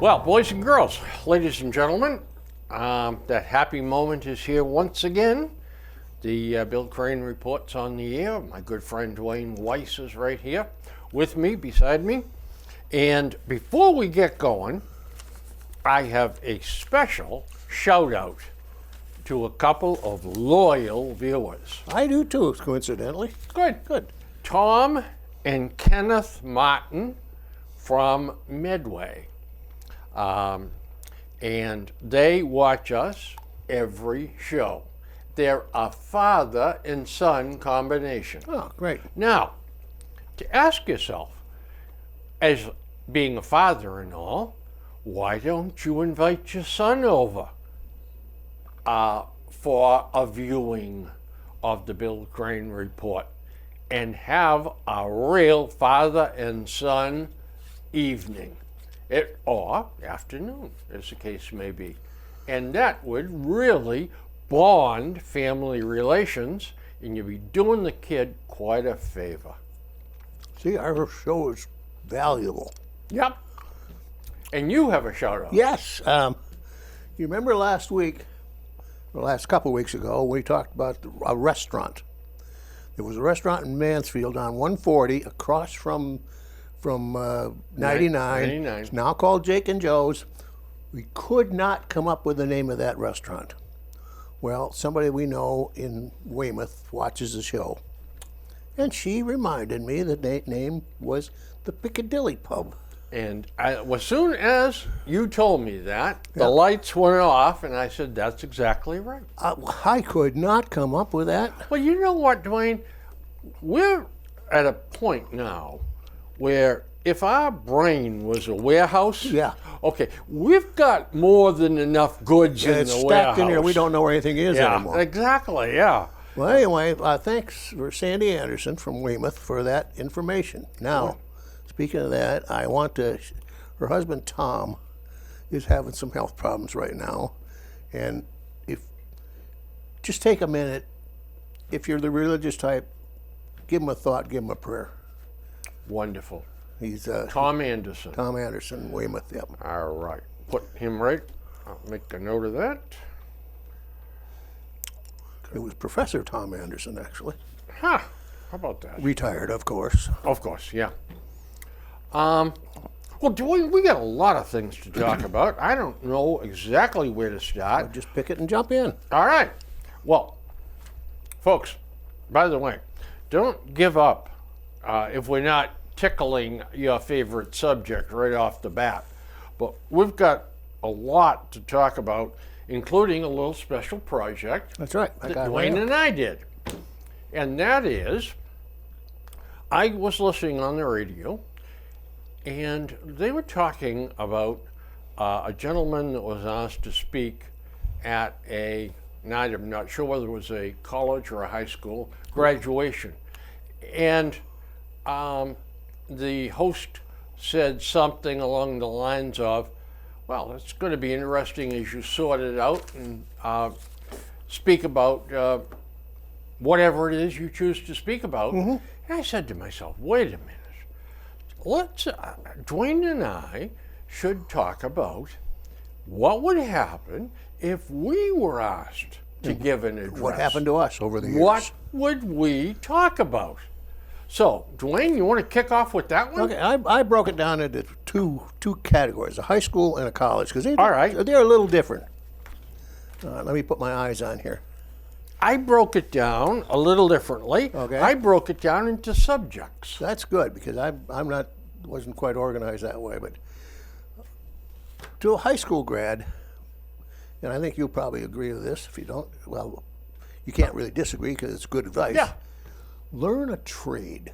Well, boys and girls, ladies and gentlemen, that happy moment is here once again. The Bill Crane Report's on the air. My good friend Dwayne Weiss is right here with me, beside me. And before we get going, I have a special shout out to a couple of loyal viewers. I do too, coincidentally. Good. Tom and Kenneth Martin from Medway. And they watch us every show. They're a father and son combination. Oh, great. Now, to ask yourself, as being a father and all, why don't you invite your son over for a viewing of the Bill Crane Report and have a real father and son evening? Or afternoon, as the case may be. And that would really bond family relations, and you'd be doing the kid quite a favor. See, our show is valuable. Yep. And you have a shout out. Yes. You remember last couple weeks ago, we talked about a restaurant. There was a restaurant in Mansfield on 140 across from 99. It's now called Jake and Joe's. We could not come up with the name of that restaurant. Well, somebody we know in Weymouth watches the show, and she reminded me the name was the Piccadilly Pub. And as soon as you told me that, the lights went off, and I said, that's exactly right. I could not come up with that. Well, you know what, Dwayne? We're at a point now where if our brain was a warehouse, okay, we've got more than enough goods in the warehouse. It's stacked in here. We don't know where anything is anymore. Exactly, yeah. Well, anyway, thanks for Sandy Anderson from Weymouth for that information. Now, speaking of that, her husband Tom is having some health problems right now. And just take a minute, if you're the religious type, give him a thought, give him a prayer. Wonderful. He's Tom Anderson. Tom Anderson, Weymouth, yep. All right. Put him right. I'll make a note of that. It was Professor Tom Anderson, actually. Huh. How about that? Retired, of course. Of course, yeah. Well, we got a lot of things to talk about. I don't know exactly where to start. Well, just pick it and jump in. All right. Well, folks, by the way, don't give up if we're not tickling your favorite subject right off the bat. But we've got a lot to talk about, including a little special project That's right. that Dwayne and I did. And that is, I was listening on the radio, and they were talking about a gentleman that was asked to speak at a night, I'm not sure whether it was a college or a high school graduation. And the host said something along the lines of, well, it's going to be interesting as you sort it out and speak about whatever it is you choose to speak about. Mm-hmm. And I said to myself, wait a minute. Dwayne and I should talk about what would happen if we were asked to give an address. What happened to us over the years? What would we talk about? So, Dwayne, you want to kick off with that one? Okay, I broke it down into two categories, a high school and a college, because they're a little different. Let me put my eyes on here. I broke it down a little differently. Okay. I broke it down into subjects. That's good, because wasn't quite organized that way, but to a high school grad, and I think you'll probably agree with this. If you don't, well, you can't really disagree because it's good advice. Yeah. Learn a trade.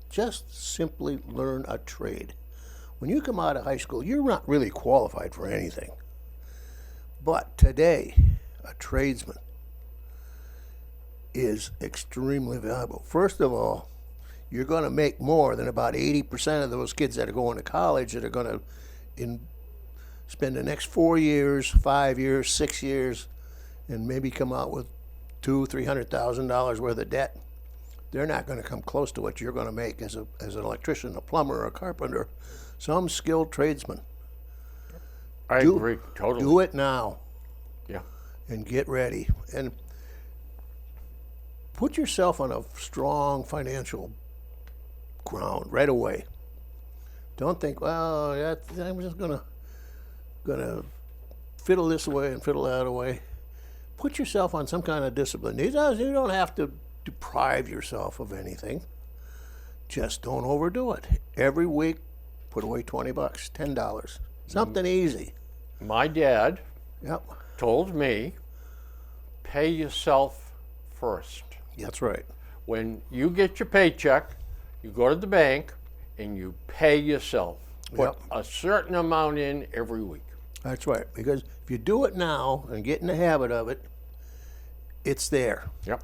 Just simply learn a trade. When you come out of high school, you're not really qualified for anything. But today, a tradesman is extremely valuable. First of all, you're going to make more than about 80% of those kids that are going to college that are going to spend the next 4 years, 5 years, 6 years, and maybe come out with $200,000-$300,000 worth of debt. They're not going to come close to what you're going to make as an electrician, a plumber, a carpenter, some skilled tradesman. I agree totally. Do it now Yeah. and get ready. And put yourself on a strong financial ground right away. Don't think, well, I'm just gonna fiddle this away and fiddle that away. Put yourself on some kind of discipline. You don't have to deprive yourself of anything. Just don't overdo it. Every week, put away $20, $10, something easy. My dad Yep, told me, pay yourself first. that's right. When you get your paycheck, you go to the bank and you pay yourself. Put Yep. a certain amount in every week. That's right. Because if you do it now and get in the habit of it, it's there. Yep.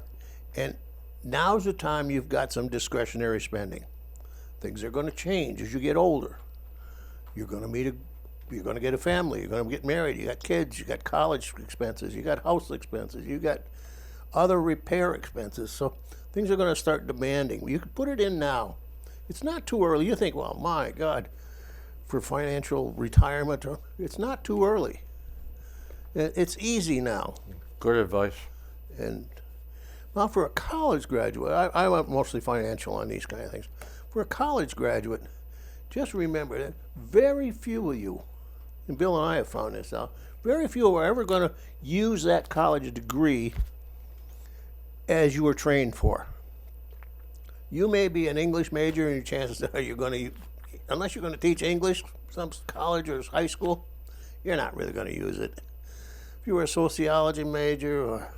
And now's the time you've got some discretionary spending. Things are going to change as you get older. You're going to get a family. You're going to get married. You got kids. You got college expenses. You got house expenses. You got other repair expenses. So things are going to start demanding. You can put it in now. It's not too early. You think, well, my God, for financial retirement, it's not too early. It's easy now. Good advice. And now for a college graduate, I'm mostly financial on these kind of things. For a college graduate, just remember that very few of you, and Bill and I have found this out, very few are ever going to use that college degree as you were trained for. You may be an English major, and your chances are you're going to, unless you're going to teach English, some college or high school, you're not really going to use it. If you were a sociology major, or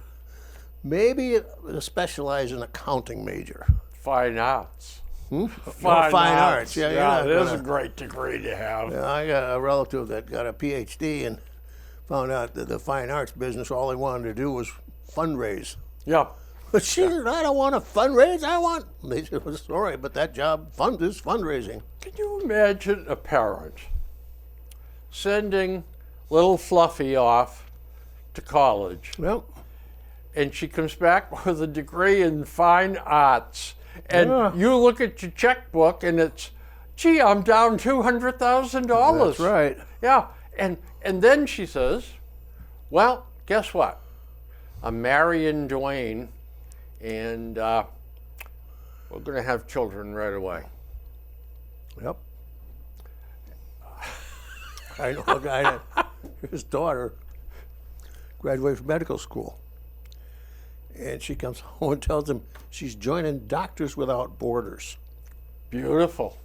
maybe a specialized in accounting major. Fine arts. Fine arts. Yeah, Yeah, you're it not is a gonna- great degree to have. Yeah, I got a relative that got a PhD and found out that the fine arts business, all they wanted to do was fundraise. Yeah. But she said, I don't want to fundraise. They said, well, sorry, but that job is fundraising. Can you imagine a parent sending little Fluffy off to college, Well, and she comes back with a degree in fine arts, and Yeah. you look at your checkbook and it's, gee, I'm down $200,000. that's right. Yeah, and then she says, well, guess what? I'm marrying Dwayne, and we're going to have children right away. Yep. I know a guy that his daughter graduated from medical school. And she comes home and tells him she's joining Doctors Without Borders. Beautiful.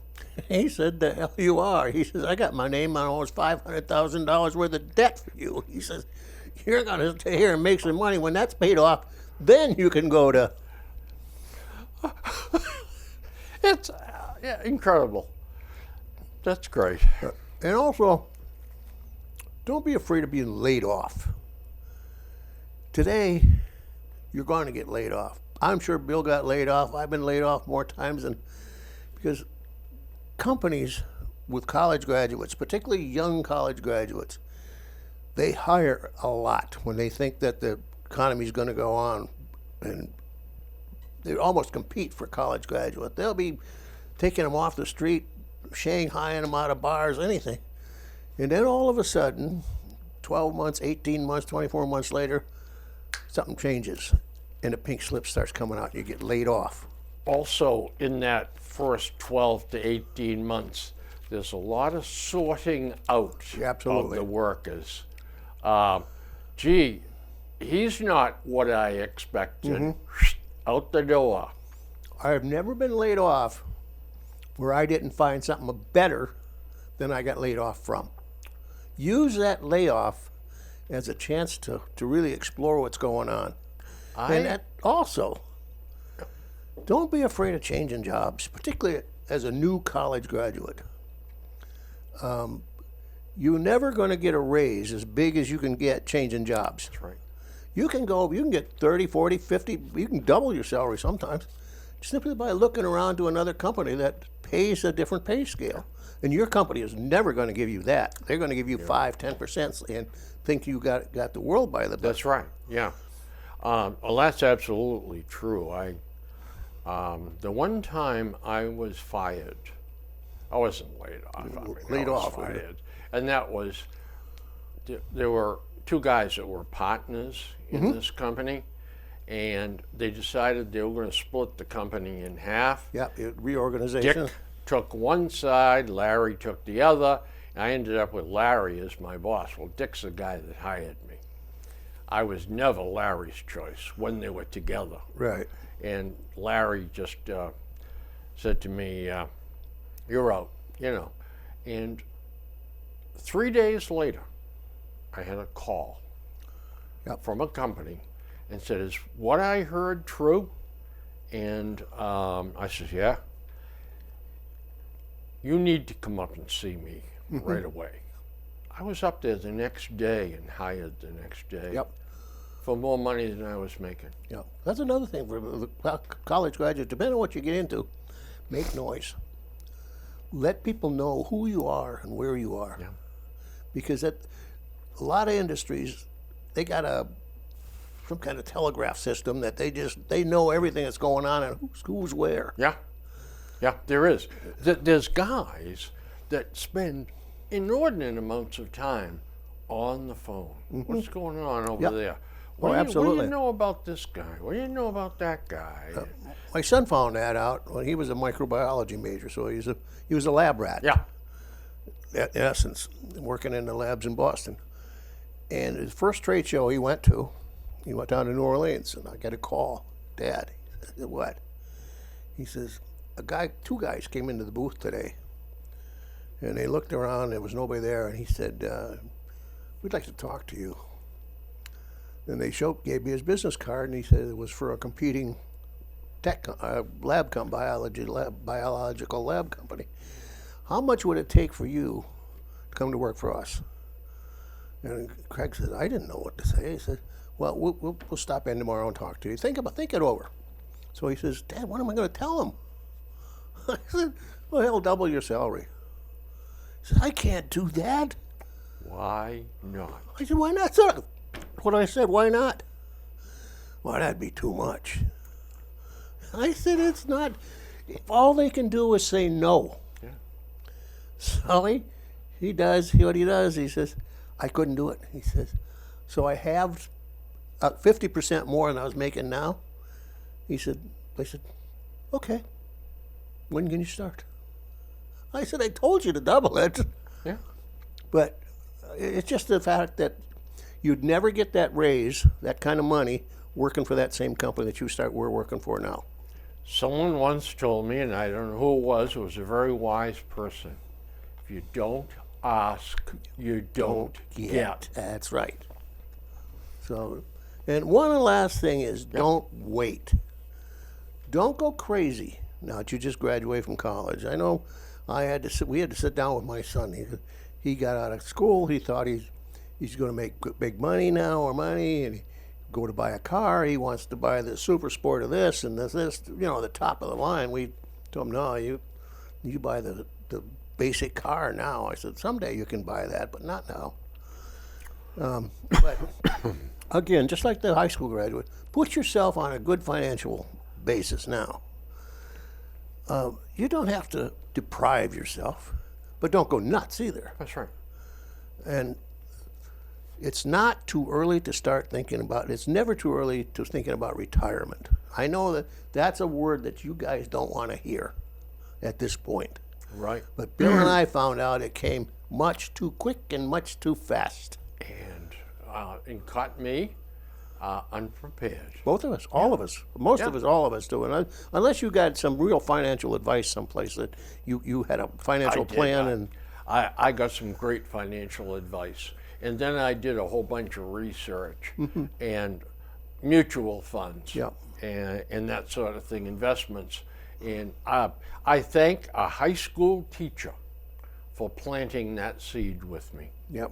He said, the hell you are. He says, I got my name on almost $500,000 worth of debt for you. He says, you're going to stay here and make some money. When that's paid off, then you can go to... It's yeah, incredible. That's great. And also, don't be afraid of being laid off. Today, you're going to get laid off. I'm sure Bill got laid off. I've been laid off more times than... Because companies with college graduates, particularly young college graduates, they hire a lot when they think that the economy is going to go on, and they almost compete for college graduates. They'll be taking them off the street, shanghaiing them out of bars, anything. And then all of a sudden, 12 months, 18 months, 24 months later, something changes, and the pink slip starts coming out, and you get laid off. Also, in that first 12 to 18 months, there's a lot of sorting out Absolutely. of the workers. Gee, he's not what I expected. Out the door. I've never been laid off where I didn't find something better than I got laid off from. Use that layoff as a chance to really explore what's going on. And that also, don't be afraid of changing jobs, particularly as a new college graduate. You're never going to get a raise as big as you can get changing jobs. That's right. You can get 30, 40, 50, you can double your salary sometimes simply by looking around to another company that pays a different pay scale. And your company is never going to give you that. They're going to give you 5, 10% and think you got the world by the butt. That's right. Yeah. Well, that's absolutely true. The one time I was fired, I wasn't laid off. I Laid was off, were you? fired, and that was there were two guys that were partners in this company, and they decided they were going to split the company in half. Yeah, reorganization. Dick took one side, Larry took the other, and I ended up with Larry as my boss. Well, Dick's the guy that hired me. I was never Larry's choice when they were together. Right. And Larry just said to me, "You're out," And 3 days later, I had a call from a company and said, "Is what I heard true?" And I said, "Yeah." "You need to come up and see me right away." I was up there the next day and hired the next day for more money than I was making. Yeah, that's another thing for the college graduates. Depending on what you get into, make noise. Let people know who you are and where you are. Yeah. Because a lot of industries, they got some kind of telegraph system that they know everything that's going on and who's where. Yeah, there is. There's guys that spend inordinate amounts of time on the phone. What's going on over there? What Absolutely. do you know about this guy? What do you know about that guy? My son found that out when he was a microbiology major, so he was a lab rat. Yeah. In essence, working in the labs in Boston. And his first trade show he went down to New Orleans, and I got a call. "Dad," I said, "What?" He says, two guys came into the booth today, and they looked around, there was nobody there, and he said, "We'd like to talk to you." And they gave me his business card, and he said it was for a competing biological lab company. "How much would it take for you to come to work for us?" And Craig said, "I didn't know what to say." He said, "Well, we'll stop in tomorrow and talk to you. Think it over." So he says, "Dad, what am I going to tell him?" I said, "Well, he'll double your salary." He said, "I can't do that." Why not? I said, "Why not, sir?" What I said, "Why not?" "Well, that'd be too much." I said, "It's not. If all they can do is say no." Yeah. So he does what he does. He says, "I couldn't do it." He says, "So I have 50% more than I was making now." I said, "Okay. When can you start?" I said, "I told you to double it." Yeah. But it's just the fact that you'd never get that raise, that kind of money, working for that same company that we're working for now. Someone once told me, and I don't know who it was a very wise person, if you don't ask, you don't get. That's right. So, and one last thing is don't wait. Don't go crazy now that you just graduated from college. I know we had to sit down with my son. He got out of school. He thought he's going to make big money now, and he go to buy a car. He wants to buy the super sport of this and this, the top of the line. We told him, "No, you buy the basic car now." I said, "Someday you can buy that, but not now." But again, just like the high school graduate, put yourself on a good financial basis now. You don't have to deprive yourself, but don't go nuts either. That's right. And it's not too early to start thinking about, it's never too early to thinking about retirement. I know that's a word that you guys don't want to hear at this point. Right. But Bill and I found out it came much too quick and much too fast. And caught me unprepared. Both of us, all of us, most of us, all of us do. And unless you got some real financial advice someplace that you had a financial plan. And I got some great financial advice. And then I did a whole bunch of research and mutual funds and that sort of thing, investments. And I thank a high school teacher for planting that seed with me. Yep.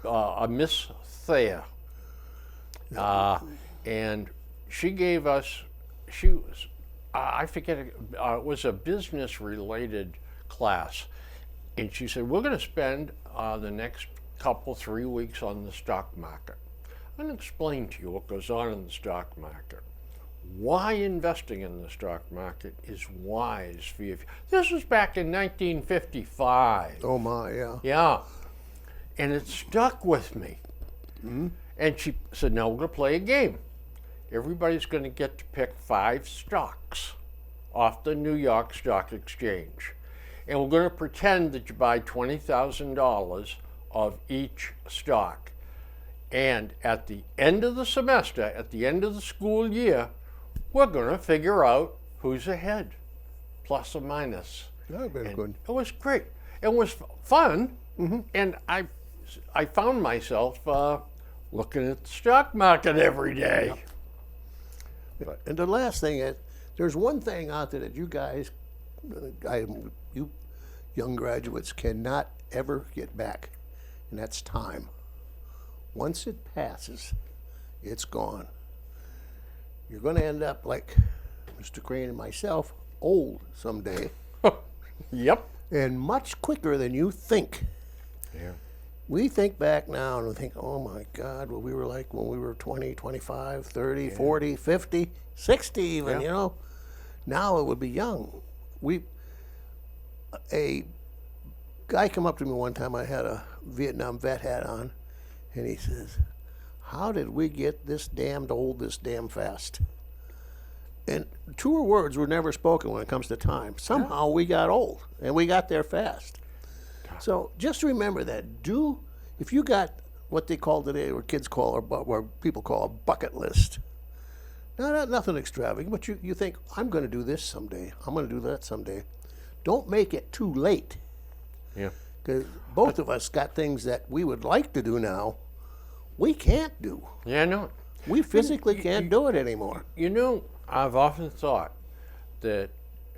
A Miss Thayer. And she gave us, I forget, it was a business related class. And she said, "We're going to spend the next 3 weeks on the stock market. I'm going to explain to you what goes on in the stock market. Why investing in the stock market is wise for you." This was back in 1955. Oh my, yeah. Yeah. And it stuck with me. And she said, now we're going to play a game. Everybody's going to get to pick 5 stocks off the New York Stock Exchange. And we're going to pretend that you buy $20,000 of each stock. And at the end of the semester, at the end of the school year, we're going to figure out who's ahead, plus or minus. That would have been good. It was great. It was fun, and I found myself looking at the stock market every day. And the last thing is, there's one thing out there that you guys, you young graduates, cannot ever get back, and that's time. Once it passes, it's gone. You're going to end up like Mr. Crane and myself, old someday, Yep. and much quicker than you think. Yeah. We think back now and we think, oh my God, what we were like when we were 20, 25, 30, 40, 50, 60 even, Yeah. you know. Now it would be young. A guy come up to me one time, I had a Vietnam vet hat on, and he says, how did we get this damned old this damn fast? And truer words were never spoken when it comes to time. Somehow we got old, and we got there fast. So just remember that. If you got what they call today, or kids call, or people call a bucket list, nothing extravagant, but you think, I'm going to do this someday. I'm going to do that someday. Don't make it too late. Yeah. Because both of us got things that we would like to do now, we can't do. Yeah, I know. We physically can't do it anymore. You know, I've often thought that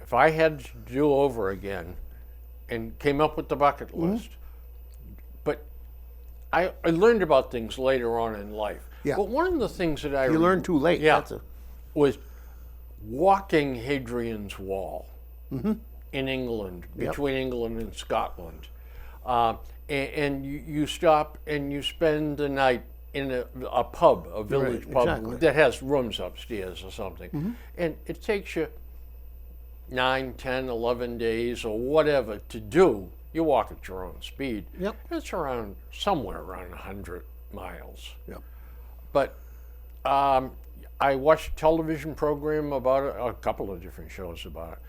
if I had to do over again and came up with the bucket list, but I learned about things later on in life. Yeah. But one of the things that You learn too late. Yeah, That's was walking Hadrian's Wall in England, between England and Scotland. And you stop and you spend the night in a pub, a village Right, pub exactly. that has rooms upstairs or something. And it takes you 9, 10, 11 days or whatever to do. You walk at your own speed. Yep. It's somewhere around 100 miles. Yep. But I watched a television program about it, a couple of different shows about it.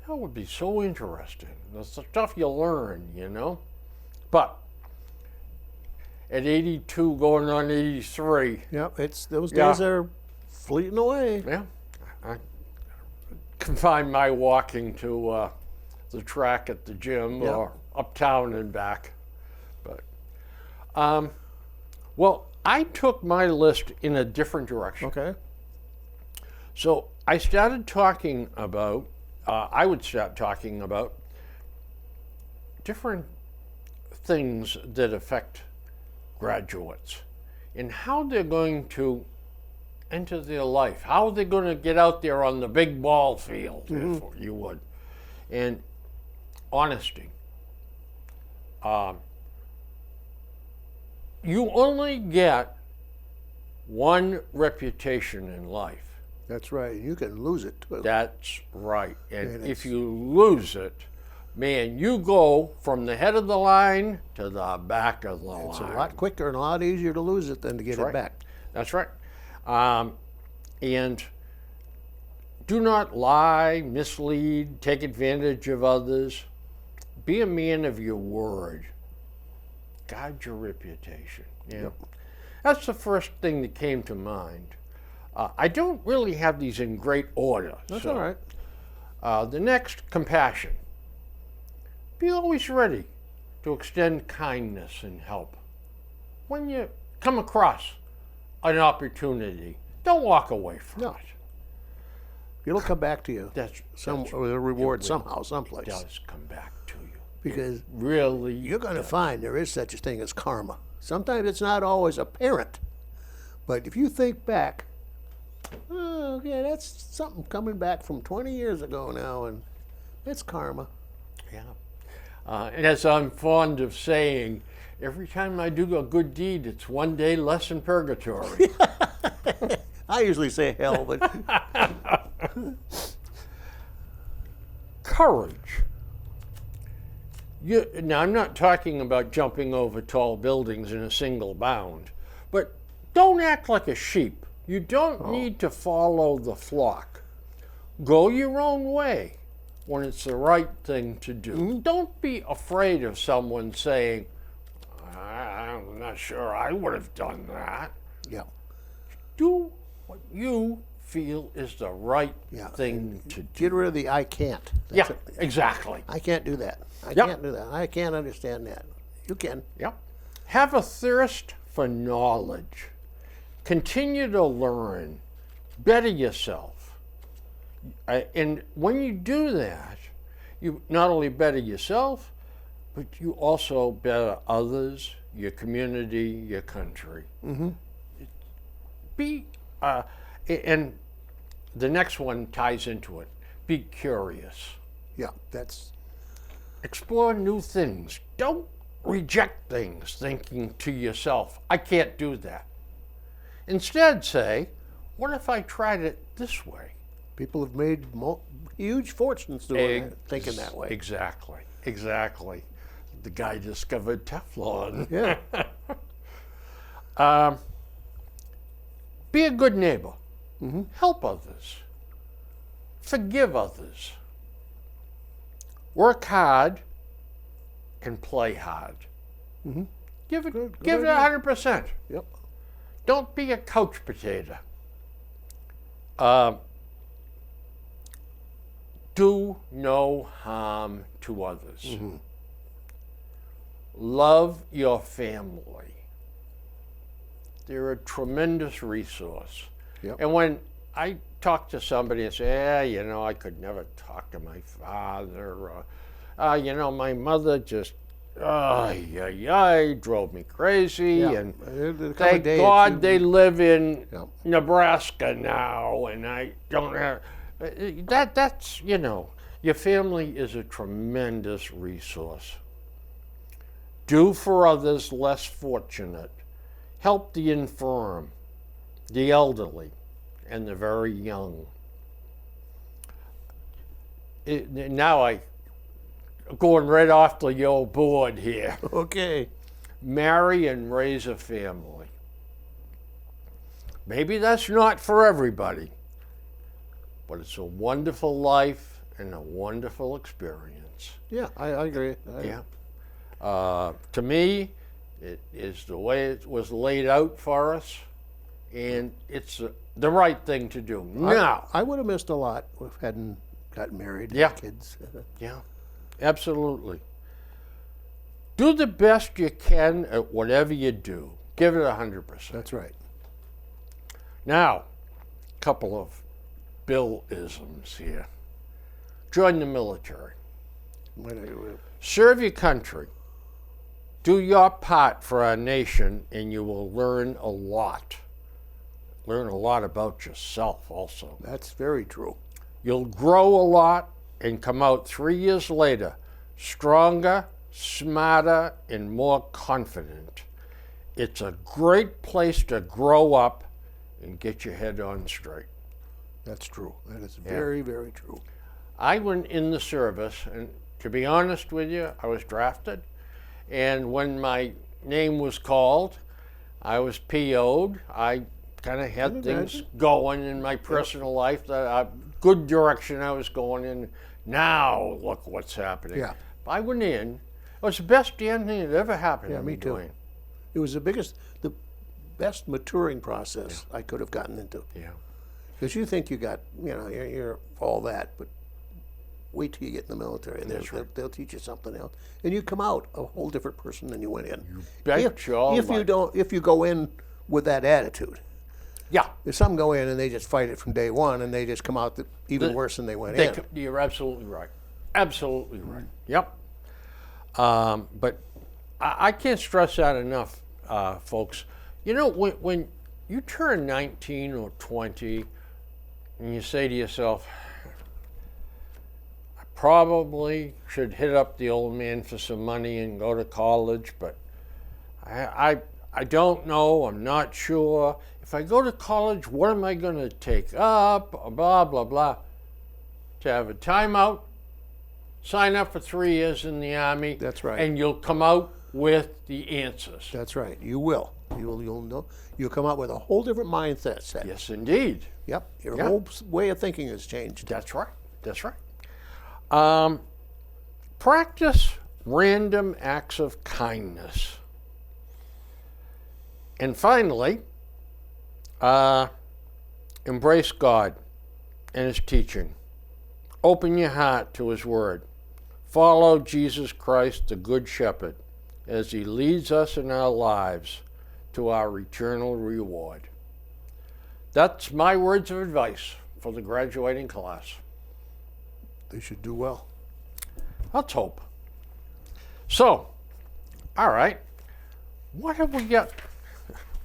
That would be so interesting. The stuff you learn, you know. But at 82, going on 83, Yep, those Yeah. days are fleeting away. yeah, I confine my walking to the track at the gym Yeah. or uptown and back. But well, I took my list in a different direction. Okay. So I started talking about, I would start talking about different things that affect graduates and how they're going to enter their life, how they're going to get out there on the big ball field, if you would. And honesty. You only get one reputation in life. That's right. You can lose it too. That's right. And And if you lose it, man, you go from the head of the line to the back of the line. It's a lot quicker and a lot easier to lose it than to get right. it back. That's right. And do not lie, mislead, take advantage of others. Be a man of your word. Guard your reputation. Yeah. Yep. That's the first thing that came to mind. I don't really have these in great order. That's all right. The next, compassion. Be always ready to extend kindness and help. When you come across an opportunity, don't walk away from No. it. It'll come back to you. That's With a reward it will. somehow, someplace. It does come back to you. Because Really, you're going to find there is such a thing as karma. Sometimes it's not always apparent. But if you think back, oh, yeah, that's something coming back from 20 years ago now, and it's karma. yeah. And as I'm fond of saying, every time I do a good deed, it's one day less in purgatory. I usually say hell, but Courage. Now, I'm not talking about jumping over tall buildings in a single bound, but don't act like a sheep. You don't need to follow the flock. Go your own way when it's the right thing to do. Don't be afraid of someone saying, I'm not sure I would have done that. Yeah. Do what you feel is the right Yeah. thing to do. Get rid of the I can't. Yeah, exactly. I can't do that. I Yep. can't do that. I can't understand that. You can. Yep. Have a thirst for knowledge. Continue to learn. Better yourself. And when you do that, you not only better yourself, but you also better others, your community, your country. Be, and the next one ties into it. Be curious. Yeah, that's Explore new things. Don't reject things thinking to yourself, I can't do that. Instead, say, what if I tried it this way? people have made huge fortunes doing that, thinking that way. Exactly. The guy discovered Teflon. Yeah. Be a good neighbor. Help others. Forgive others. Work hard and play hard. Give it Good idea. 100%. Yep. Don't be a couch potato. Do no harm to others. Love your family. They're a tremendous resource. Yep. And when I talk to somebody and say, I could never talk to my father, or, my mother just, drove me crazy, Yeah. and There come a thank day God that they live in Yep. Nebraska now, and I don't have, that's, your family is a tremendous resource. Do for others less fortunate. Help the infirm, the elderly, and the very young. Now I'm going right off the old board here. Okay. Marry and raise a family. Maybe that's not for everybody, but it's a wonderful life and a wonderful experience. Yeah, I agree. Yeah. To me, it is the way it was laid out for us, and it's the right thing to do. Now, I would have missed a lot if I hadn't gotten married and Yeah. kids. yeah, absolutely. Do the best you can at whatever you do. Give it 100%. That's right. Now, a couple of Bill-isms here. Join the military. Serve your country. Do your part for our nation, and you will learn a lot. Learn a lot about yourself also. That's very true. You'll grow a lot and come out 3 years later stronger, smarter, and more confident. It's a great place to grow up and get your head on straight. That's true. That is very, very true. I went in the service, and to be honest with you, I was drafted. And when my name was called, I was PO'd. I kind of had things going in my personal life, that good direction I was going in. Now look what's happening. Yeah. I went in. It was the best damn thing that ever happened Yeah, to me too. Dwayne. It was the best maturing process I could have gotten into. Yeah. Because you think you got, you're all that, but wait till you get in the military. They'll teach you something else, and you come out a whole different person than you went in. Bet your life. If you go in with that attitude. Yeah. If some go in and they just fight it from day one, and they just come out even worse than they went in. You're absolutely right. Absolutely right. Yep. But I can't stress that enough, folks. When you turn 19 or 20, and you say to yourself, I probably should hit up the old man for some money and go to college, but I don't know, I'm not sure. If I go to college, what am I going to take up? Blah, blah, blah. To have a timeout, sign up for 3 years in the Army. That's right. And you'll come out with the answers. That's right. You will. You'll know. You'll come out with a whole different mindset set. Yes, indeed. Yep. Your Yeah. whole way of thinking has changed. That's right. That's right. Practice random acts of kindness. And finally, embrace God and His teaching. Open your heart to His Word. Follow Jesus Christ, the Good Shepherd, as He leads us in our lives to our eternal reward. That's my words of advice for the graduating class. They should do well. Let's hope. So, all right. What have we got?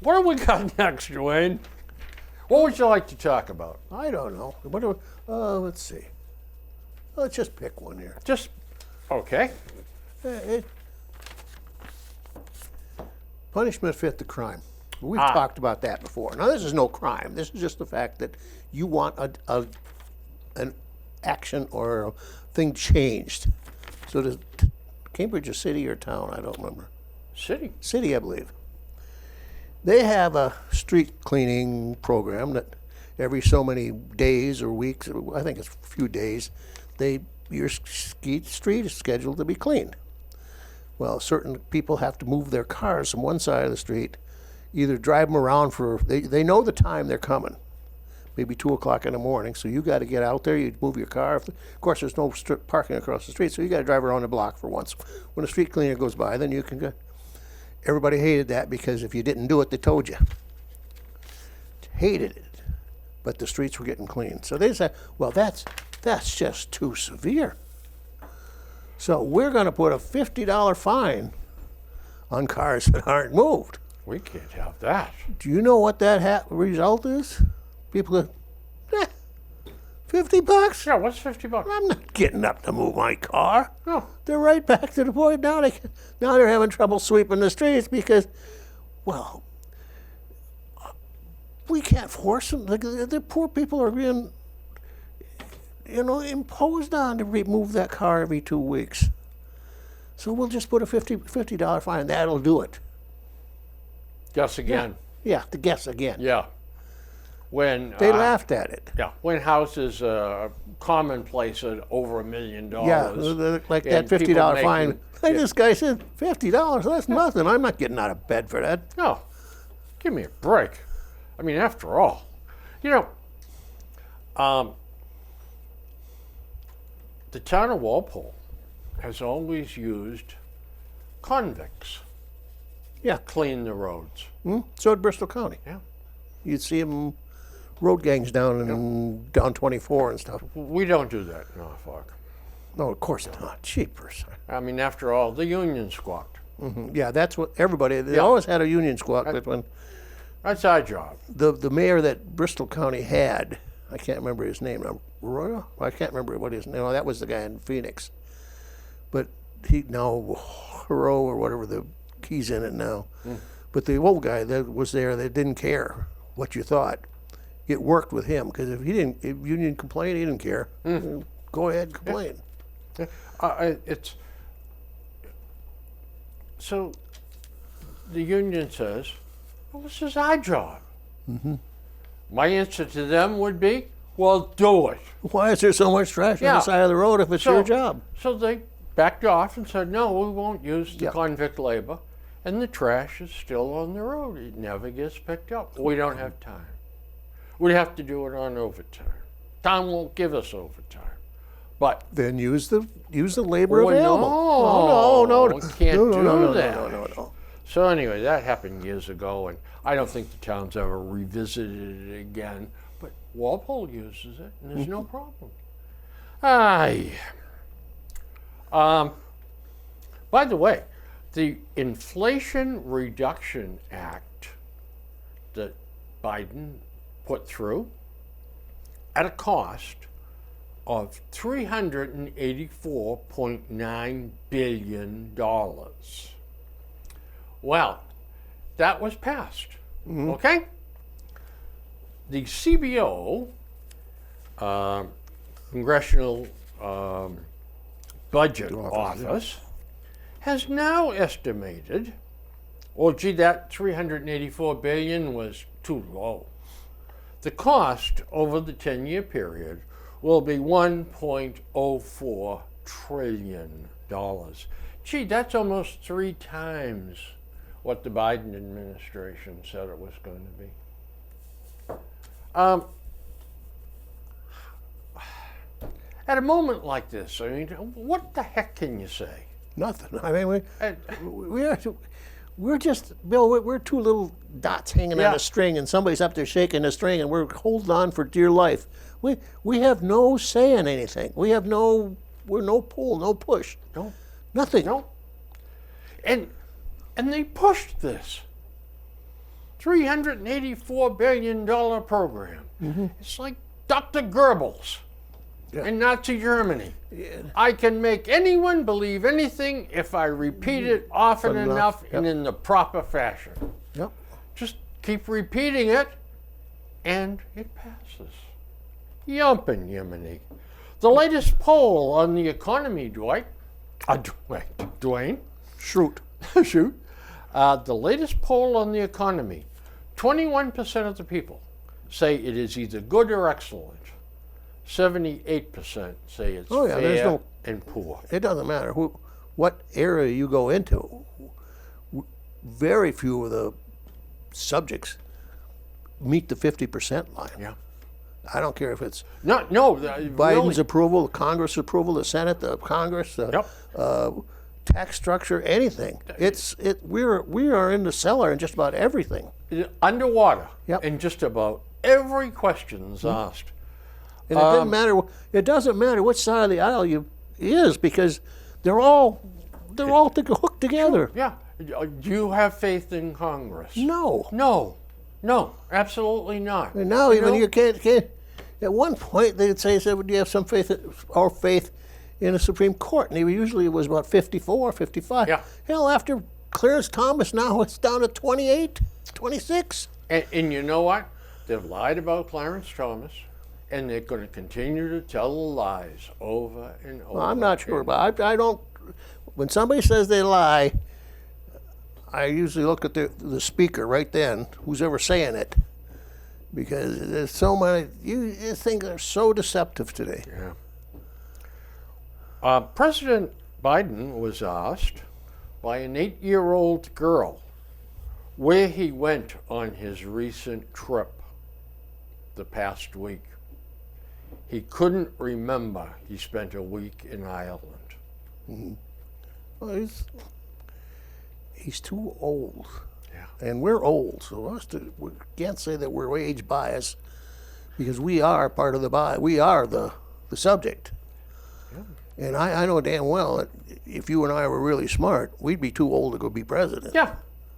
What have we got next, Dwayne? What would you like to talk about? I don't know. What do let's see. Let's just pick one here. Just, okay. Punishment fit the crime. We've talked about that before. Now, this is no crime. This is just the fact that you want an action or a thing changed. So does Cambridge a city or town? I don't remember. City. City, I believe. They have a street cleaning program that every so many days or weeks, or I think it's a few days, your street is scheduled to be cleaned. Well, certain people have to move their cars from one side of the street, either drive them around they know the time they're coming, maybe 2 o'clock in the morning, so you got to get out there, you move your car. Of course, there's no parking across the street, so you got to drive around the block for once. When a street cleaner goes by, then you can go. Everybody hated that because if you didn't do it, they told you. Hated it, but the streets were getting clean. So they said, well, that's just too severe. So we're going to put a $50 fine on cars that aren't moved. We can't have that. Do you know what that result is? People go, $50? Yeah, what's $50? I'm not getting up to move my car. No. They're right back to the point now. Now they're having trouble sweeping the streets because, well, we can't force them. The poor people are being, imposed on to remove that car every 2 weeks. So we'll just put a $50 fine. That'll do it. Guess again. Yeah, to guess again. Yeah. When They laughed at it. Yeah, when houses commonplace at over $1 million. Yeah, like that and people $50 fine. making- Like this guy said, $50, that's nothing. I'm not getting out of bed for that. No, give me a break. I mean, after all, the town of Walpole has always used convicts Yeah. to clean the roads. So did Bristol County. Yeah. You'd see them road gangs down 24 and stuff. We don't do that in Norfolk. No, of course not. Cheapers. I mean, after all, the union squawked. Yeah, that's what everybody. They Yeah. always had a union squawk. But when That's our job. the mayor that Bristol County had, I can't remember his name. Royal? I can't remember what his name. No, that was the guy in Phoenix. But he now Hero or whatever he's in it now. But the old guy that was there, that didn't care what you thought. It worked with him because if you didn't complain, he didn't care. Go ahead, complain. It's so the union says, well, this is our job. My answer to them would be, well, do it. Why is there so much trash on Yeah. the side of the road if it's your job? So they backed off and said, no, we won't use the Yeah. convict labor. And the trash is still on the road. It never gets picked up. We don't have time. We have to do it on overtime. Town won't give us overtime. But Then use the labor Oh, available. no. No, We can't do that. No. So anyway, that happened years ago, and I don't think the town's ever revisited it again. But Walpole uses it, and there's no problem. Aye. By the way, the Inflation Reduction Act that Biden put through at a cost of $384.9 billion. Well, that was passed. Okay? The CBO, Congressional Budget Office has now estimated, well, gee, that 384 billion was too low. The cost over the 10-year period will be $1.04 trillion. Gee, that's almost 3 times what the Biden administration said it was going to be. At a moment like this, I mean, what the heck can you say? Nothing. I mean, we're just, Bill, we're two little dots hanging on Yeah. a string, and somebody's up there shaking the string, and we're holding on for dear life. We have no say in anything. We're no pull, no push. No. Nothing. No. And they pushed this $384 billion program. It's like Dr. Goebbels in Nazi Germany. I can make anyone believe anything if I repeat it often enough and in the proper fashion. Yep. Just keep repeating it, and it passes. Yumpin' Yemeni. The latest poll on the economy, Dwayne. Shoot. Shoot. The latest poll on the economy, 21% of the people say it is either good or excellent. 78% say it's fair and poor. It doesn't matter what area you go into. Very few of the subjects meet the 50% line. Yeah. I don't care if it's Biden's Biden's approval, the Congress approval, the Senate, the Congress, tax structure, anything. We are in the cellar in just about everything. underwater. Yep. And just about every question's asked. And it doesn't matter. It doesn't matter which side of the aisle you is, because they're all hooked together. Yeah. Do you have faith in Congress? No. No, absolutely not. And now even you can't. At one point they'd say, "Do you have some faith in the Supreme Court?" And usually it was about 54, 55. Yeah. Hell, after Clarence Thomas, now it's down to 28, 26. And you know what? They've lied about Clarence Thomas, and they're going to continue to tell the lies over and over. Well, I'm not sure, but I don't. When somebody says they lie, I usually look at the speaker right then, who's ever saying it, because there's so many. You think they're so deceptive today. Yeah. President Biden was asked by an 8-year-old girl where he went on his recent trip the past week. He couldn't remember he spent a week in Ireland. Mm-hmm. Well, he's too old. Yeah. And we're old, so we can't say that we're age biased, because we are part of the bias. We are the subject. Yeah. And I know damn well that if you and I were really smart, we'd be too old to go be president. Yeah.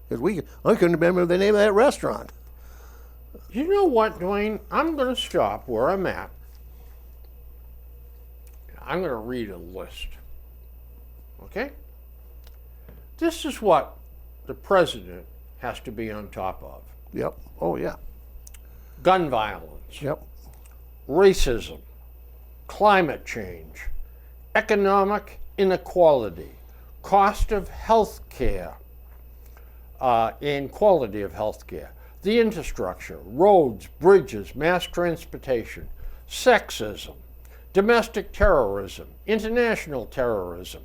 Because I couldn't remember the name of that restaurant. You know what, Dwayne? I'm going to stop where I'm at. I'm going to read a list. Okay? This is what the president has to be on top of. Yep. Oh, yeah. Gun violence, Yep. racism, climate change, economic inequality, cost of health care, and quality of health care, the infrastructure, roads, bridges, mass transportation, sexism, domestic terrorism, international terrorism,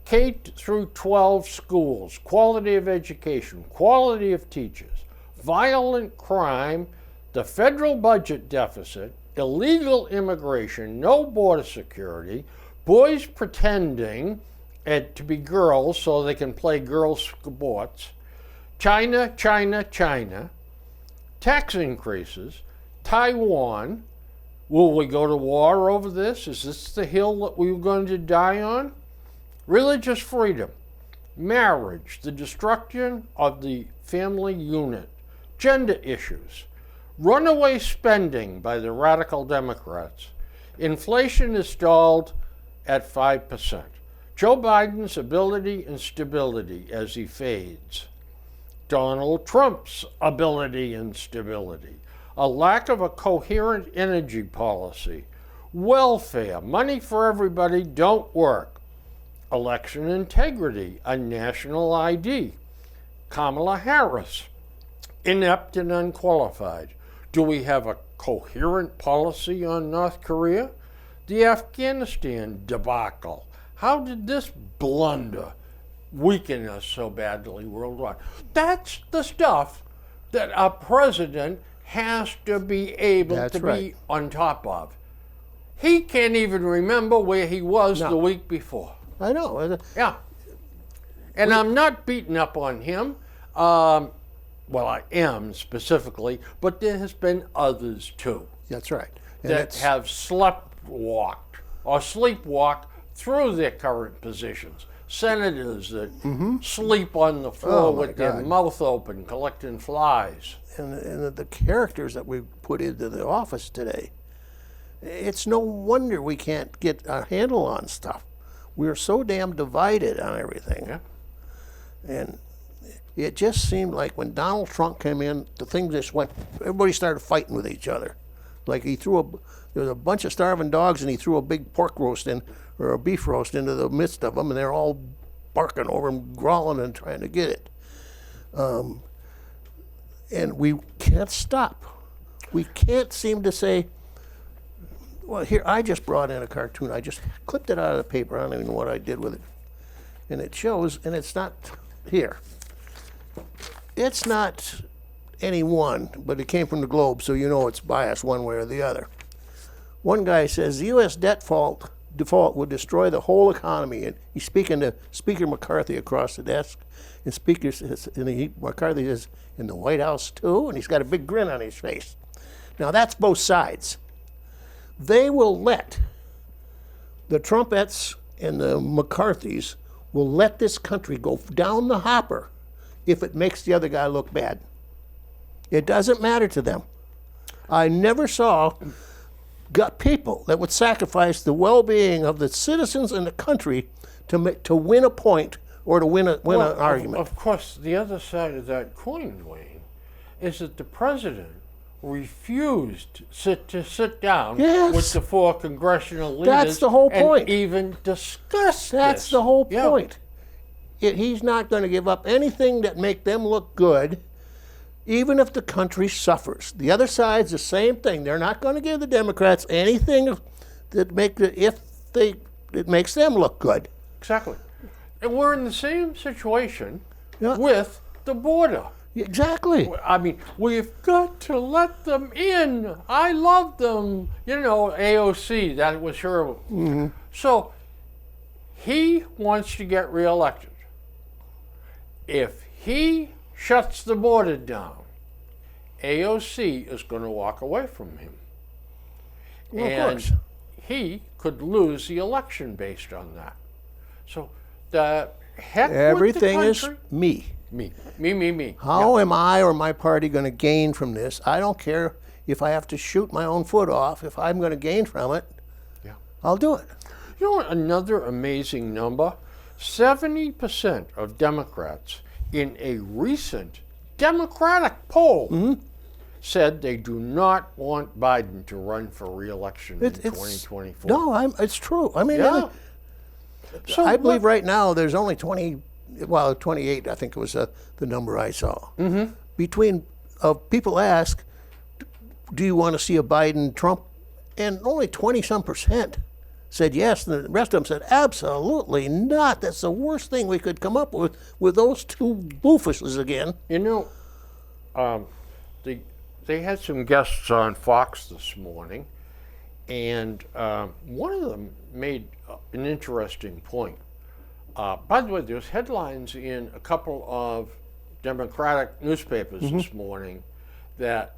K through 12 schools, quality of education, quality of teachers, violent crime, the federal budget deficit, illegal immigration, no border security, boys pretending to be girls so they can play girls' sports, China, tax increases, Taiwan. Will we go to war over this? Is this the hill that we were going to die on? Religious freedom, marriage, the destruction of the family unit, gender issues, runaway spending by the radical Democrats. Inflation is stalled at 5%. Joe Biden's ability and stability as he fades. Donald Trump's ability and stability. A lack of a coherent energy policy. Welfare, money for everybody don't work. election integrity, a national ID. Kamala Harris, inept and unqualified. Do we have a coherent policy on North Korea? The Afghanistan debacle. How did this blunder weaken us so badly worldwide? That's the stuff that a president has to be able That's to right. be on top of. He can't even remember where he was No. the week before. I know. Yeah. And I'm not beating up on him. Well, I am specifically, but there has been others too That's right. And that it's- have sleptwalked or sleepwalked through their current positions. Senators that sleep on the floor Oh, my with their God. mouth open, collecting flies. and the characters that we put into the office today. It's no wonder we can't get a handle on stuff. We're so damn divided on everything. Yeah. And it just seemed like when Donald Trump came in, the thing just went, everybody started fighting with each other. Like there was a bunch of starving dogs and he threw a big pork roast in, or a beef roast into the midst of them, and they're all barking over him, growling and trying to get it. And we can't stop. We can't seem to say, well, here, I just brought in a cartoon. I just clipped it out of the paper. I don't even know what I did with it. And it shows, and it's not here. It's not any one, but it came from the Globe, so you know it's biased one way or the other. One guy says the U.S. default would destroy the whole economy, and he's speaking to Speaker McCarthy across the desk, and McCarthy is in the White House too, and he's got a big grin on his face. Now that's both sides. They will let the Trumpettes and the McCarthys will let this country go down the hopper if it makes the other guy look bad. It doesn't matter to them. I never saw got people that would sacrifice the well-being of the citizens in the country to win a point or to win an argument. Of course, the other side of that coin, Wayne, is that the president refused to sit down Yes. with the four congressional leaders. That's the whole point. And even discuss That's this. the whole Yeah. point. He's not going to give up anything that make them look good, even if the country suffers. The other side's the same thing. They're not going to give the Democrats anything that it makes them look good. Exactly. And we're in the same situation Yeah. with the border. Exactly. I mean, we've got to let them in. I love them. You know, AOC, that was her. So he wants to get reelected. If he shuts the border down, AOC is going to walk away from him. Well, of and course. he could lose the election based on that. So the heck Everything with the is country. me. Me. How am I or my party going to gain from this? I don't care if I have to shoot my own foot off. If I'm going to gain from it, Yeah. I'll do it. You know what, another amazing number? 70% of Democrats in a recent Democratic poll said they do not want Biden to run for re-election in 2024. No, it's true. I mean, Yeah. So I believe right now there's only 28, I think it was the number I saw. Mm-hmm. Between people ask, do you want to see a Biden-Trump? And only 20-some% said yes, and the rest of them said absolutely not. That's the worst thing we could come up with those two boofuses again. You know, they had some guests on Fox this morning, and one of them made an interesting point. By the way, there's headlines in a couple of Democratic newspapers this morning that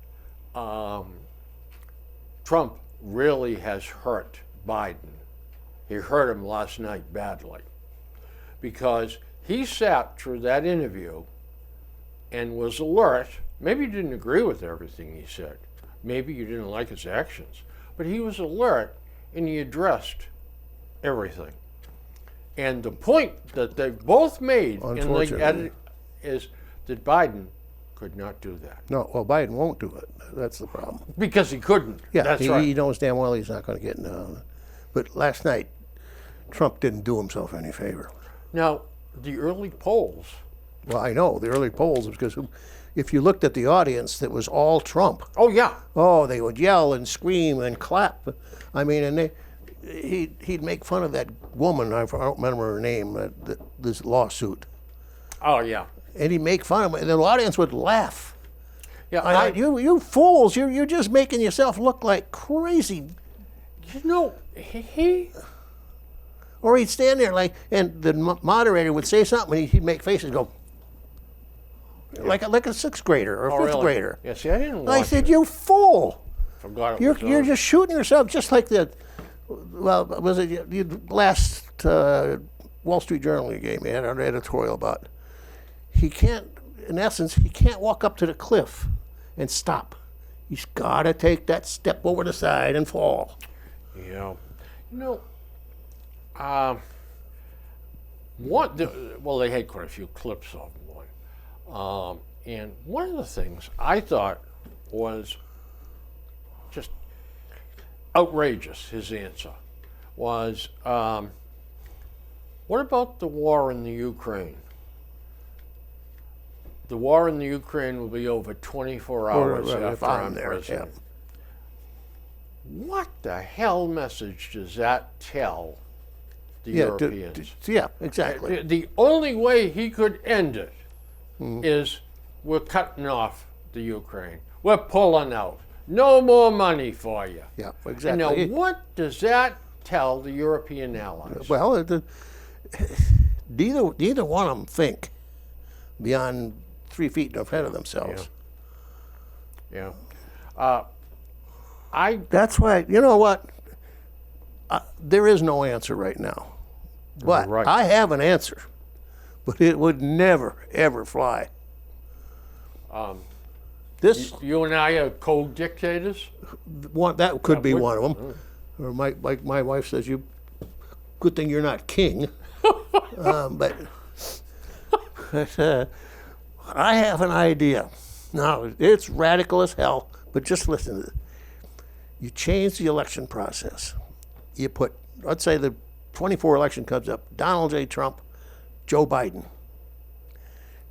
Trump really has hurt Biden. He hurt him last night badly because he sat through that interview and was alert. Maybe you didn't agree with everything he said. Maybe you didn't like his actions. But he was alert and he addressed everything. And the point that they both made in the Unfortunately. edit is that Biden could not do that. No, well, Biden won't do it. That's the problem. Because he couldn't. Yeah, That's he right. knows damn well he's not going to get. But last night, Trump didn't do himself any favor. Now, the early polls, Well, I know the early polls, because if you looked at the audience, that was all Trump. oh yeah, Oh, they would yell and scream and clap. I mean, and he'd make fun of that woman. I don't remember her name. This lawsuit, oh yeah, and he'd make fun of her, and the audience would laugh. yeah. You fools! You're just making yourself look like crazy. You know, he Or he'd stand there and the moderator would say something, and he'd make faces, go like a sixth grader or a fifth really? grader. Yeah, see, I didn't And I watch said, it. "You fool! Forgot it You're was you're on. just shooting yourself, just like the was it you last Wall Street Journal you gave me had an editorial about. He can't, in essence, he can't walk up to the cliff and stop. He's got to take that step over the side and fall. Yeah. You know, well, they had quite a few clips of one. And one of the things I thought was just outrageous, his answer, was, what about the war in the Ukraine? The war in the Ukraine will be over 24 hours Right, after I'm there, president. What the hell message does that tell the Europeans? Yeah, exactly. The only way he could end it is we're cutting off the Ukraine. We're pulling out. No more money for you. Yeah, And exactly. now, what does that tell the European allies? Well, neither one of them think beyond 3 feet ahead of themselves. Yeah. That's why, you know what? There is no answer right now. But Right. I have an answer. But it would never, ever fly. This You and I are co-dictators? that could be would- one of them. Or like my wife says, "You good thing you're not king." But I have an idea. Now it's radical as hell, but just listen to it. You change the election process. You put, let's say the 24 election comes up, Donald J. Trump, Joe Biden.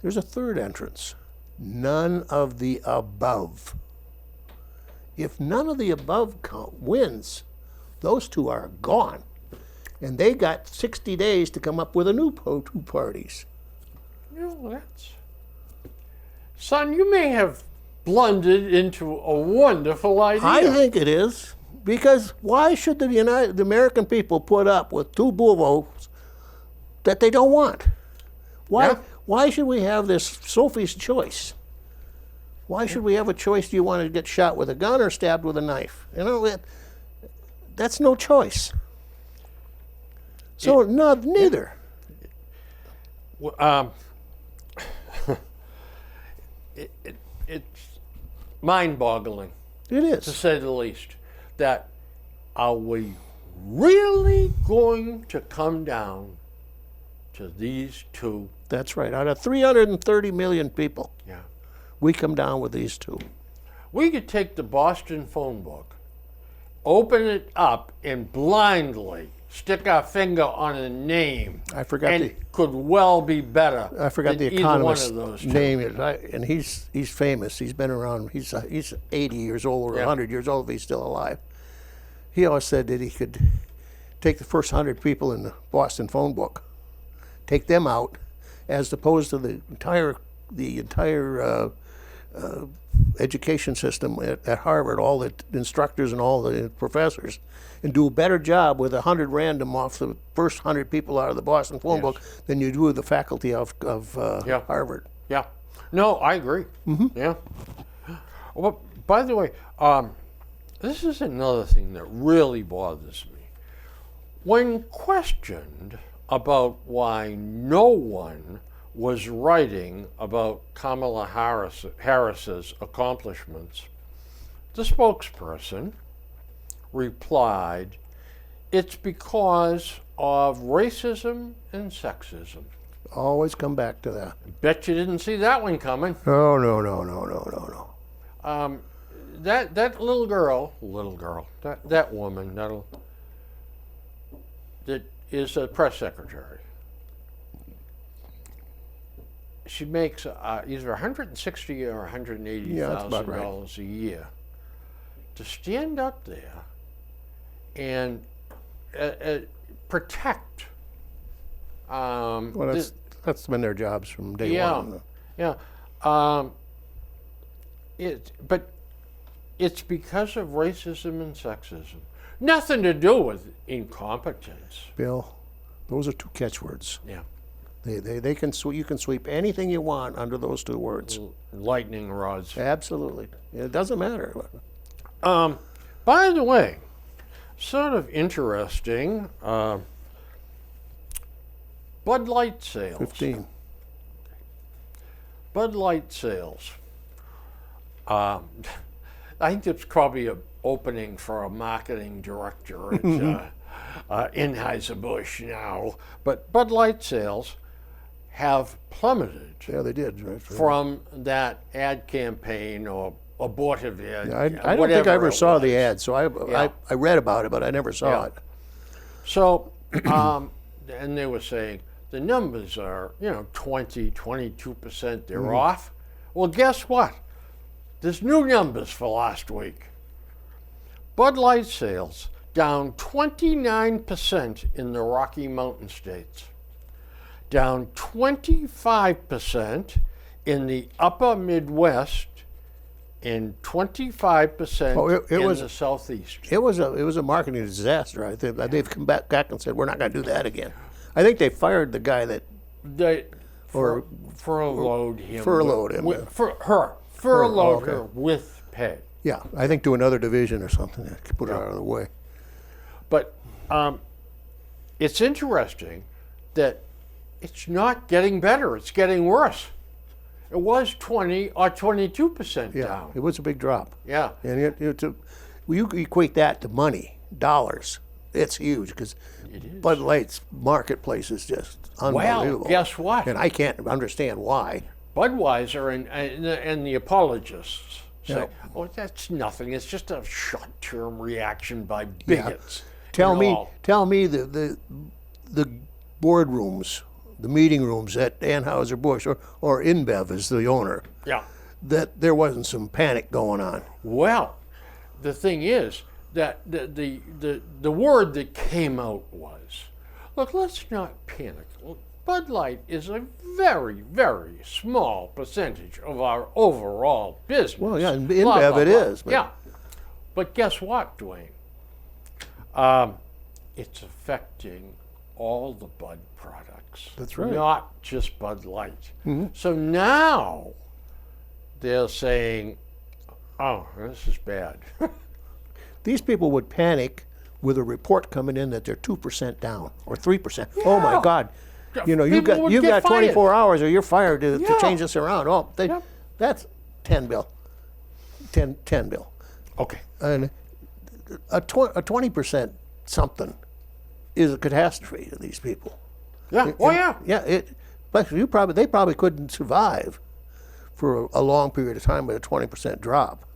There's a third entrance. None of the above. If none of the above wins, those two are gone. And they got 60 days to come up with a new two parties. You know, that's... Son, you may have blundered into a wonderful idea. I think it is. Because why should the American people put up with two bullvotes that they don't want? Why? Yeah. Why should we have this Sophie's choice? Why should we have a choice? Do you want to get shot with a gun or stabbed with a knife? You know, that's no choice. So neither. It's mind-boggling, It to is. say the least, that are we really going to come down to these two? That's right. Out of 330 million people, Yeah. we come down with these two. We could take the Boston phone book, open it up, and blindly stick our finger on a name. I forgot and the- it could well be better. I forgot than the either one economist's of those two. name, and he's famous. He's been around. He's 80 years old or Yeah. 100 years old if he's still alive. He always said that he could take the first 100 people in the Boston phone book, take them out, as opposed to the entire education system at Harvard, all the instructors and all the professors, and do a better job with 100 random off the first 100 people out of the Boston phone book than you do with the faculty of Yeah. Harvard. Yeah. No, I agree. Yeah. Well, by the way, this is another thing that really bothers me. When questioned about why no one was writing about Kamala Harris's accomplishments, the spokesperson replied, "It's because of racism and sexism." Always come back to that. Bet you didn't see that one coming. No. That little girl, that woman, that is a press secretary. She makes either $160,000 or $180,000 a year to stand up there and protect. Well, that's been their jobs from day one. Yeah. But it's because of racism and sexism. Nothing to do with incompetence. Bill, those are two catchwords. Yeah. They can you can sweep anything you want under those two words. Lightning rods. Absolutely. It doesn't matter. By the way, sort of interesting, Bud Light sales. 15. Bud Light sales. I think it's probably an opening for a marketing director at Anheuser-Busch now. But Bud Light sales have plummeted. Yeah, they did. Right. From that ad campaign or abortive ad. I don't think I ever saw the ad, so I read about it, but I never saw it. So, and they were saying the numbers are, 20, 22%, they're off. Well, guess what? There's new numbers for last week. Bud Light sales down 29% in the Rocky Mountain states, down 25% in the upper Midwest, and 25% in the Southeast. It was a marketing disaster. They've come back and said, we're not going to do that again. I think they fired the guy that furloughed him. Furloughed him. Furloughed her with pay. Yeah, I think to another division or something to put it out of the way. But it's interesting that it's not getting better; it's getting worse. It was 20 or 22% down. It was a big drop. Yeah, and you equate that to money, dollars. It's huge because Bud Light's marketplace is just unbelievable. Well, guess what? And I can't understand why. Budweiser and the apologists say, "Oh, that's nothing. It's just a short-term reaction by bigots." Tell me the boardrooms, the meeting rooms at Anheuser-Busch or InBev as the owner. Yeah. That there wasn't some panic going on. Well, the thing is that the word that came out was, look, let's not panic. Bud Light is a very, very small percentage of our overall business. Well, yeah, in InBev it is. But. Yeah. But guess what, Dwayne? It's affecting all the Bud products. That's right. Not just Bud Light. Mm-hmm. So now they're saying, oh, this is bad. These people would panic with a report coming in that they're 2% down or 3%. Yeah. Oh my God. You've got 24 hours or you're fired to change this around. Oh, that's 10 bill. 10 bill. Okay. And a 20% something is a catastrophe to these people. Yeah. Yeah. They probably couldn't survive for a long period of time with a 20% drop.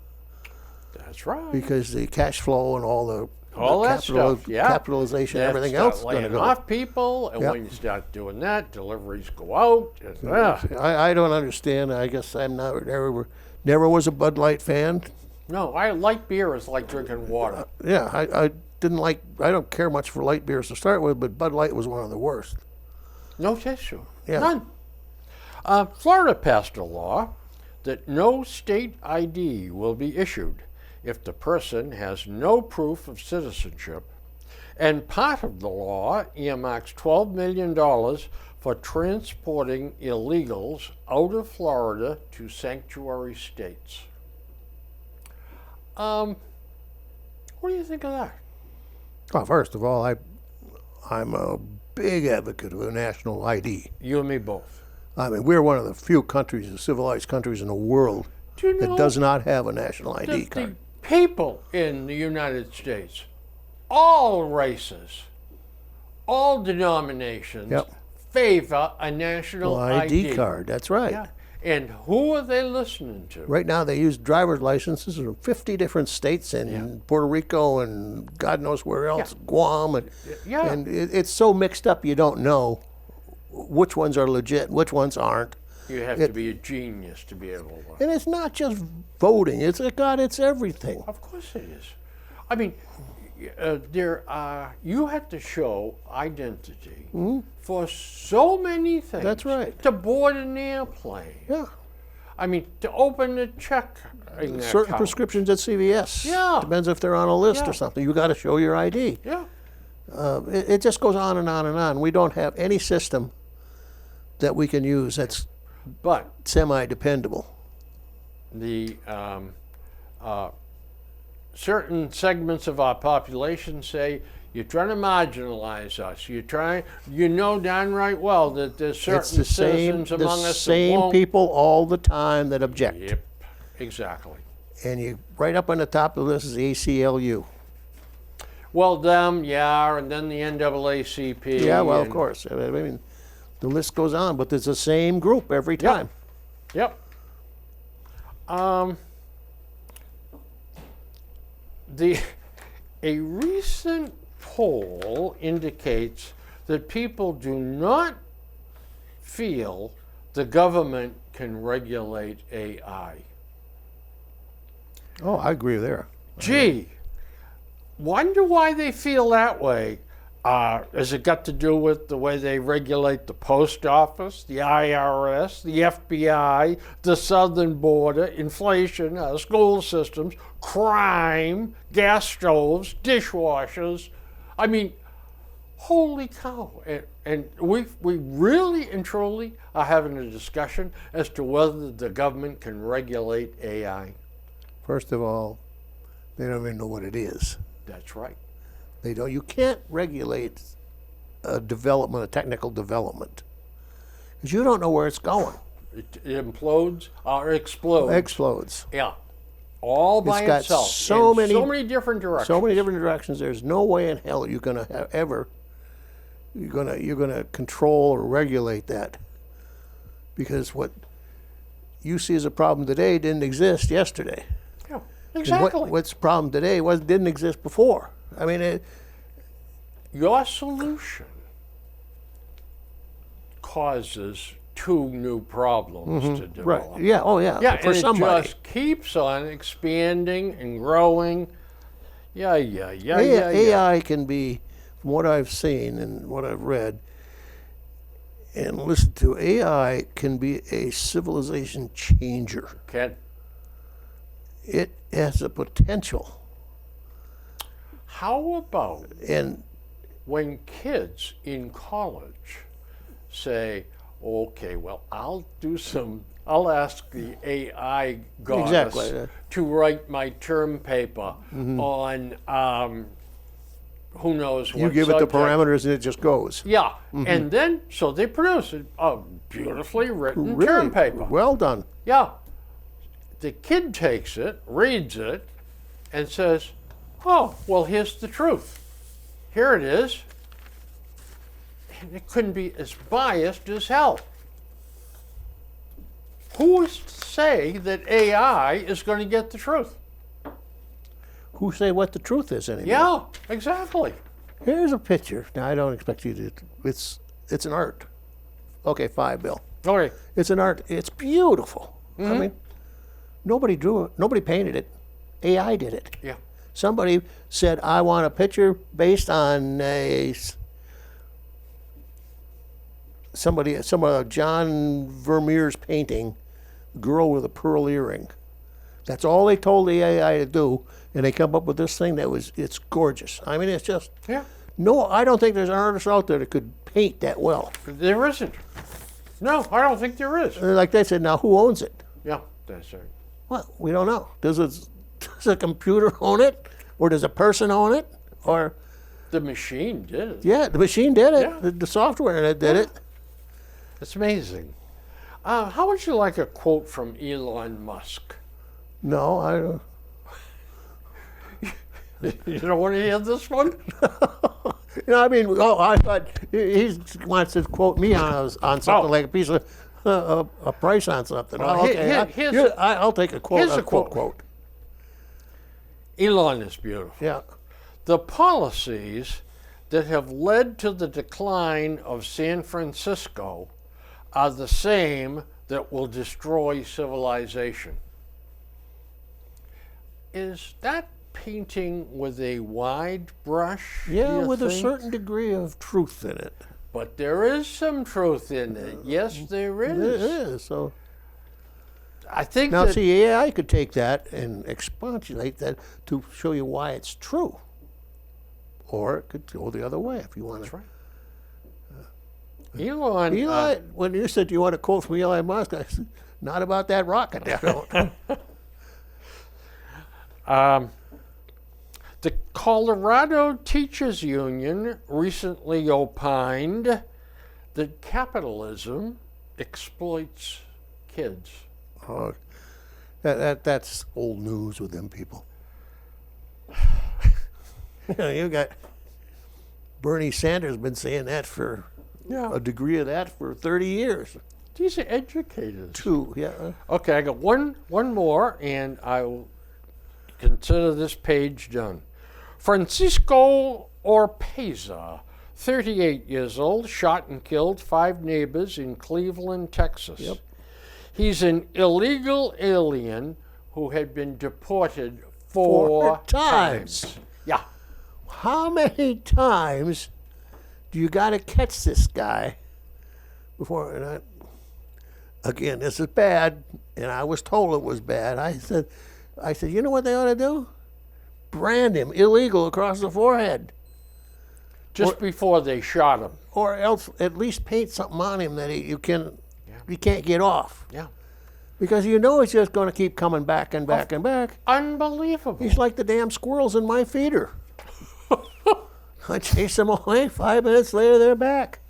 That's right. Because the cash flow and all that stuff, capitalization, everything else is going to go. Off people, and when you start doing that, deliveries go out. I don't understand. I guess I'm never was a Bud Light fan. No, light beer is like drinking water. I don't care much for light beers to start with, but Bud Light was one of the worst. No tissue. Yeah. None. Florida passed a law that no state ID will be issued if the person has no proof of citizenship, and part of the law earmarks $12 million for transporting illegals out of Florida to sanctuary states. What do you think of that? Well, first of all, I'm a big advocate of a national ID. You and me both. I mean, we're one of the few countries, civilized countries in the world that does not have a national ID card. The people in the United States, all races, all denominations, favor a national ID card. That's right. Yeah. And who are they listening to? Right now, they use driver's licenses in 50 different states and Puerto Rico and God knows where else, Guam. And, Yeah. and it's so mixed up you don't know which ones are legit, which ones aren't. You have to be a genius to be able to. And it's not just voting. It's everything. Of course it is. I mean, you have to show identity for so many things. That's right. To board an airplane. Yeah. I mean, to open a check. Certain prescriptions at CVS. Yeah. Depends if they're on a list Yeah. or something. You got to show your ID. Yeah. It just goes on and on and on. We don't have any system that we can use that's But semi-dependable. the certain segments of our population say, you're trying to marginalize us. You know downright well that there's It's certain the same, citizens among the us that same won't. people all the time that object. Yep, exactly. And you right up on the top of the list is the ACLU. Well, them, yeah, and then the NAACP. Yeah, well, of and- course. I mean, the list goes on, but it's the same group every time. Yep. A recent poll indicates that people do not feel the government can regulate AI. Oh, I agree there. Gee, wonder why they feel that way. Has it got to do with the way they regulate the post office, the IRS, the FBI, the southern border, inflation, school systems, crime, gas stoves, dishwashers? I mean, holy cow. And we really and truly are having a discussion as to whether the government can regulate AI. First of all, they don't even know what it is. That's right. They don't. You can't regulate a technical development, because you don't know where it's going. It implodes or explodes. Explodes. Yeah. All by It's got itself. so in many- so many different directions. So many different directions. There's no way in hell you're gonna you're gonna control or regulate that, because what you see as a problem today didn't exist yesterday. Yeah, And exactly. what's a problem today didn't exist before. I mean, Your solution causes two new problems to develop. right? Yeah. Oh, yeah. Yeah, for and somebody. it just keeps on expanding and growing. Yeah. AI can be, from what I've seen and what I've read and listened to, AI can be a civilization changer. Can It has a potential. how about And when kids in college say, okay, well, I'll ask the AI goddess Exactly. to write my term paper on who knows what you give it subject. the parameters and it just goes. Yeah, and then, so they produce a beautifully written Really term paper. well done. Yeah. The kid takes it, reads it, and says, oh, well, here's the truth. Here it is. And it couldn't be as biased as hell. Who is to say that AI is going to get the truth? Who say what the truth is anymore? Yeah, exactly. Here's a picture. Now, I don't expect you to, it's an art. Okay, 5, Bill. Okay. It's an art. It's beautiful. I mean, nobody drew it. Nobody painted it. AI did it. Yeah. Somebody said, I want a picture based on John Vermeer's painting, Girl with a Pearl Earring. That's all they told the AI to do, and they come up with this thing it's gorgeous. I mean, it's just, Yeah. no, I don't think there's an artist out there that could paint that well. There isn't. No, I don't think there is. Like they said, now who owns it? Yeah, that's right. Well, we don't know. Does a computer own it? Or does a person own it? Or, The machine did it. yeah, the machine did it. Yeah. The software in it did it. It's amazing. How would you like a quote from Elon Musk? No, I don't. You don't want to hear this one? I mean, I thought he wants to quote me on something Oh. like a piece of a price on something. Well, I'll take a quote. here's a quote. Quote. Elon is beautiful. Yeah. The policies that have led to the decline of San Francisco are the same that will destroy civilization. Is that painting with a wide brush? Yeah, do you with a think? certain degree of truth in it. But there is some truth in it. Yes, there It is. is. So I think now, that see, AI could take that and expostulate that to show you why it's true, or it could go the other way if you want that's to. right. Elon, Eli, when you said you want a quote from Elon Musk, I said, not about that rocket. I don't. the Colorado Teachers Union recently opined that capitalism exploits kids. That's old news with them people. You got Bernie Sanders been saying that for Yeah. a degree of that for 30 years. These are educators. Two, yeah. Okay, I got one more, and I will consider this page done. Francisco Orpeza, 38 years old, shot and killed 5 neighbors in Cleveland, Texas. Yep. He's He's an illegal alien who had been deported 4 4 times. Yeah. How many times do you got to catch this guy before? And again, this is bad, and I was told it was bad. I said, you know what they ought to do? Brand him illegal across the forehead, Just before they shot him. or else at least paint something on him that you can't get off, Yeah. because you know it's just going to keep coming back and back and back. Unbelievable. He's like the damn squirrels in my feeder. I chase them away. 5 minutes later, they're back.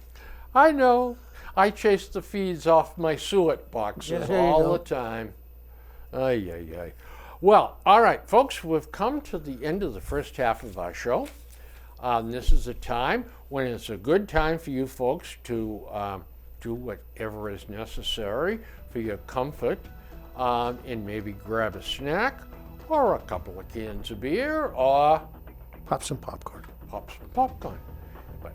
I know. I chase the feeds off my suet boxes Yeah, there you all go. the time. Ay, ay, ay. Well, all right, folks, we've come to the end of the first half of our show. This is a time when it's a good time for you folks to do whatever is necessary for your comfort, and maybe grab a snack or a couple of cans of beer or Pop some popcorn. pop some popcorn. But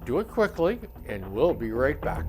do it quickly, and we'll be right back.